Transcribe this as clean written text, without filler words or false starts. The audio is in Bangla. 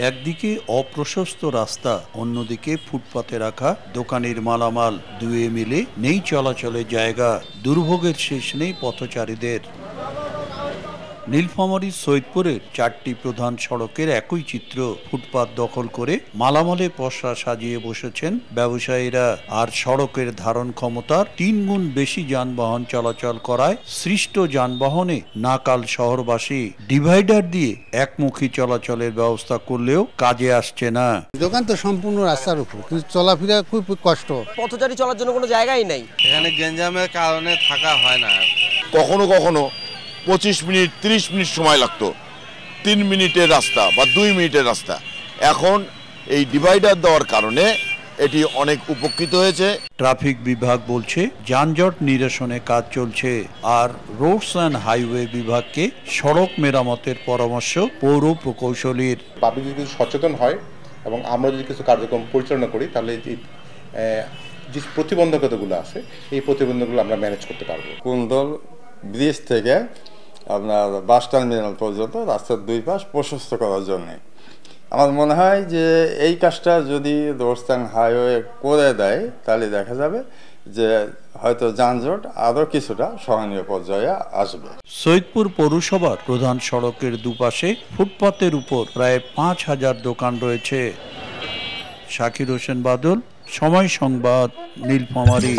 একদিকে অপ্রশস্ত রাস্তা, অন্যদিকে ফুটপাতে রাখা দোকানের মালামাল, দুয়ে মিলে নেই চলাচলের জায়গা। দুর্ভোগের শেষ নেই পথচারীদের। নীলফামারী সৈয়দপুরের 4টি প্রধান সড়কের একই চিত্র। ফুটপাত দখল করে মালামালে পসরা সাজিয়ে বসেছেন ব্যবসায়ীরা। আর সড়কের ধারণ ক্ষমতার 3 গুণ বেশি যানবাহন চলাচল করায় সৃষ্ট যানবাহনে নাকাল শহরবাসী। ডিভাইডার দিয়ে একমুখী চলাচলের ব্যবস্থা করলেও কাজে আসছে না। দোকান তো সম্পূর্ণ রাস্তার উপর, কিন্তু চলাফেরা খুব কষ্ট। পথচারী চলার জন্য কোনো জায়গাই নেই। এখানে গ্যাঞ্জামের কারণে থাকা হয় না। কখনো কখনো 25 মিনিট 30 মিনিট সময় লাগতো 3 মিনিটের রাস্তা বা 2 মিনিটের রাস্তা। এখন এই ডিভাইডার দেওয়ার কারণে এটি অনেক উপকৃত হয়েছে। ট্রাফিক বিভাগ বলছে যানজট নিরসনে কাজ চলছে। আর রোডস অ্যান্ড হাইওয়ে বিভাগকে সড়ক মেরামতের পরামর্শ পৌর প্রকৌশলীর। পাবলিক যদি সচেতন হয় এবং আমরা যদি কিছু কার্যক্রম পরিচালনা করি, তাহলে যে প্রতিবন্ধকতাগুলো আছে এই প্রতিবন্ধকগুলো আমরা ম্যানেজ করতে পারবো। কুন্দল ব্রিজ থেকে আপনার বাস টার্মিনাল পর্যন্ত রাস্তার 2 পাশ প্রশস্ত করার জন্য আমার মনে হয় যে এই কাজটা যদি রোডস অ্যান্ড হাইওয়ে করে দেয়, তাহলে দেখা যাবে যে হয়তো যানজট আরও কিছুটা সহনীয় পর্যায়ে আসবে। সৈয়দপুর পৌরসভার প্রধান সড়কের দুপাশে ফুটপাতের উপর প্রায় 5000 দোকান রয়েছে। শাকির হোসেন বাদল, সময় সংবাদ, নীলফামারী।